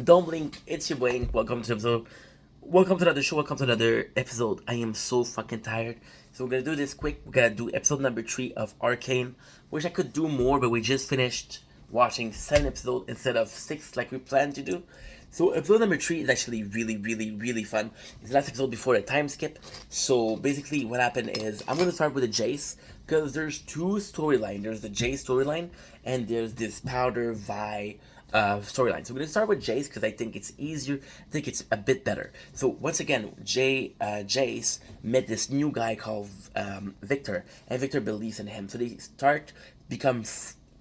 Don't blink, it's your boy. Welcome to episode. Welcome to another show. Welcome to another episode. I am so fucking tired. So we're gonna do this quick. We're gonna do episode number 3 of Arcane. Wish I could do more, but we just finished watching 7 episodes instead of 6 like we planned to do. So episode number 3 is actually really fun. It's the last episode before the time skip. So basically what happened is I'm gonna start with the Jace because there's two storylines. There's the Jace storyline and there's this Powder Vi storyline. So we're gonna start with Jace because I think it's easier. I think it's a bit better. So once again, Jace met this new guy called Victor, and Victor believes in him. So they start become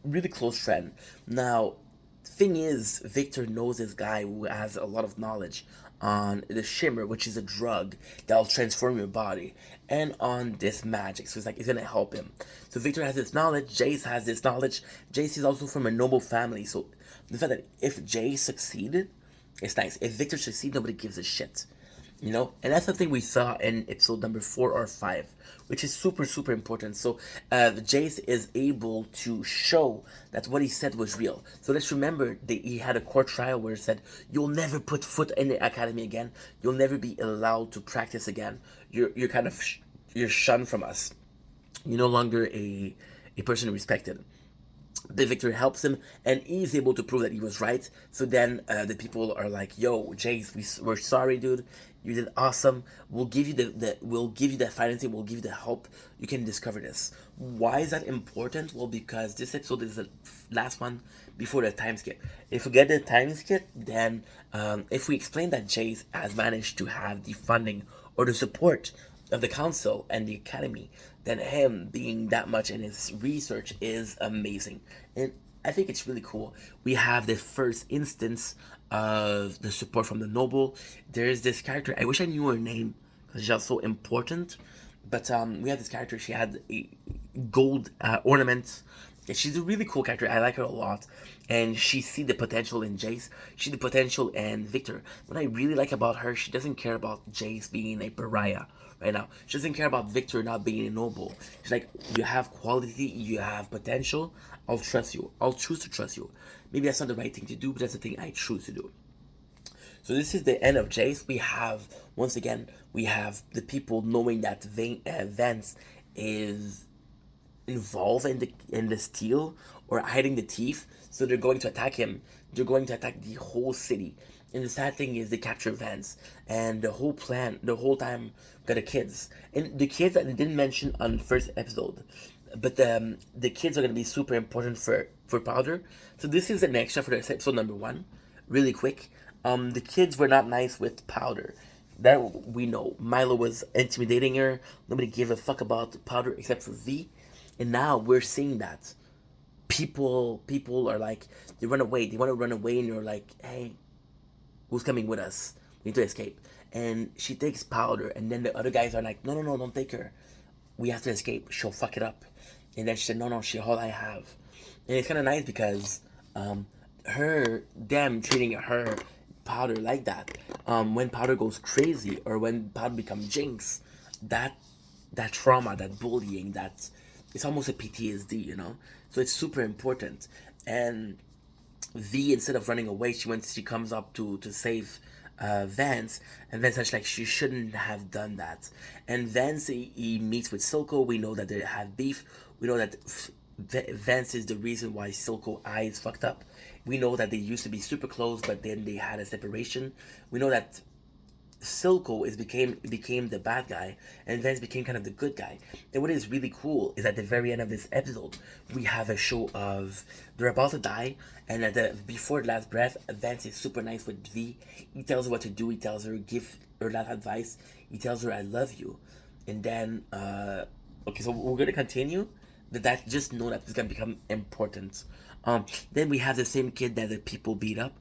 really close friend. Now, thing is, Victor knows this guy who has a lot of knowledge on the shimmer, which is a drug that'll transform your body, and on this magic. So it's gonna help him. So Victor has this knowledge, Jace has this knowledge. Jace is also from a noble family, so the fact that if Jace succeeded, it's nice. If Victor succeeds, nobody gives a shit. And that's something we saw in episode number 4 or 5, which is super important. So Jace is able to show that what he said was real. So let's remember that he had a court trial where it said, you'll never put foot in the academy again, you'll never be allowed to practice again, you're kind of you're shunned from us, you're no longer a person respected. The Victor helps him, and he's able to prove that he was right. So then the people are like, "Yo, Jace, we're sorry, dude. You did awesome. We'll give you we'll give you the financing. We'll give you the help. You can discover this." Why is that important? Well, because this episode is the last one before the time skip. If we get the time skip, then if we explain that Jace has managed to have the funding or the support of the council and the academy, then him being that much in his research is amazing. And I think it's really cool. We have the first instance of the support from the noble. There's this character, I wish I knew her name because she's so important, but we have this character. She had a gold ornament. Yeah, she's a really cool character. I like her a lot. And she see the potential in Jace. She see the potential in Victor. What I really like about her, she doesn't care about Jace being a pariah right now. She doesn't care about Victor not being a noble. She's like, you have quality, you have potential. I'll trust you. I'll choose to trust you. Maybe that's not the right thing to do, but that's the thing I choose to do. So this is the end of Jace. Once again, we have the people knowing that Vance is involved in the steal or hiding the thief, so they're going to attack him. They're going to attack the whole city. And the sad thing is they capture Vance, and the whole plan, the whole time, got the kids, and the kids that they didn't mention on the first episode, but the kids are gonna be super important for Powder. So this is an extra for the episode number 1, really quick. The kids were not nice with Powder. That we know. Milo was intimidating her. Nobody gave a fuck about Powder except for V. And now we're seeing that people are like, they run away. They want to run away, and you're like, hey, who's coming with us? We need to escape. And she takes Powder, and then the other guys are like, no, don't take her. We have to escape. She'll fuck it up. And then she said, no, she's all I have. And it's kind of nice because them treating her, Powder, like that. When Powder goes crazy, or when Powder becomes Jinx, that trauma, that bullying, it's almost a PTSD. So it's super important. And V, instead of running away, she comes up to save Vance, and Vance is like, she shouldn't have done that. And Vance, he meets with Silco. We know that they have beef. We know that Vance is the reason why Silco eye is fucked up. We know that they used to be super close, but then they had a separation. We know that Silco became the bad guy, and Vance became kind of the good guy. And what is really cool is at the very end of this episode, we have a show of they're about to die, and before the last breath, Vance is super nice with V. He tells her what to do. He tells her, give her that advice. He tells her, I love you. And then okay, so we're gonna continue. That just know that it's gonna become important. Then we have the same kid that the people beat up,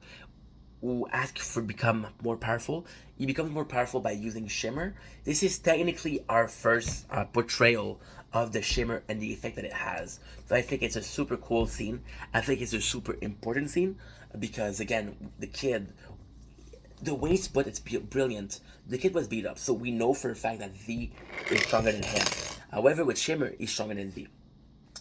who ask for become more powerful. He becomes more powerful by using Shimmer. This is technically our first portrayal of the Shimmer and the effect that it has. So I think it's a super cool scene. I think it's a super important scene because, again, the kid, the way it's put, it's brilliant. The kid was beat up, so we know for a fact that V is stronger than him. However, with Shimmer, he's stronger than V.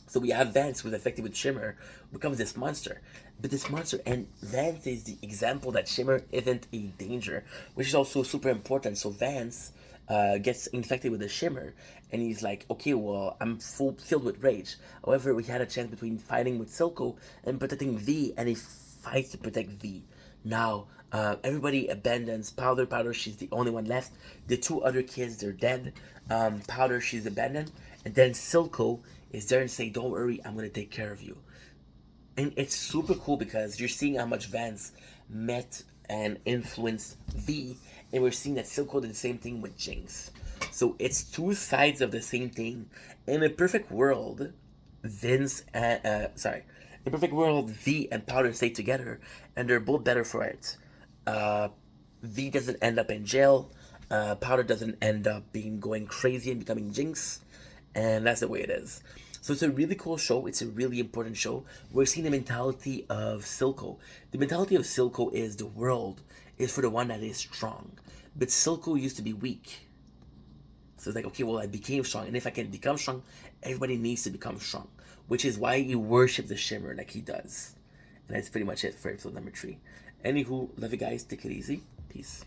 So we have Vance, who's affected with Shimmer, becomes this monster. But this monster, and Vance is the example that Shimmer isn't a danger, which is also super important. So Vance gets infected with the Shimmer, and he's like, okay, well, I'm filled with rage. However, we had a chance between fighting with Silco and protecting V, and he fights to protect V. Now, everybody abandons Powder. Powder, she's the only one left. The two other kids, they're dead. Powder, she's abandoned. And then Silco is there and say, don't worry, I'm going to take care of you. And it's super cool because you're seeing how much Vance met and influenced V. And we're seeing that Silco did the same thing with Jinx. So it's two sides of the same thing. In a perfect world, in a perfect world, V and Powder stay together, and they're both better for it. V doesn't end up in jail. Powder doesn't end up going crazy and becoming Jinx, and that's the way it is. So it's a really cool show. It's a really important show. We're seeing the mentality of Silco. The mentality of Silco is the world is for the one that is strong, but Silco used to be weak. So it's like, okay, well, I became strong, and if I can become strong, everybody needs to become strong, which is why he worships the Shimmer like he does. And that's pretty much it for episode number 3. Anywho, love you guys. Take it easy. Peace.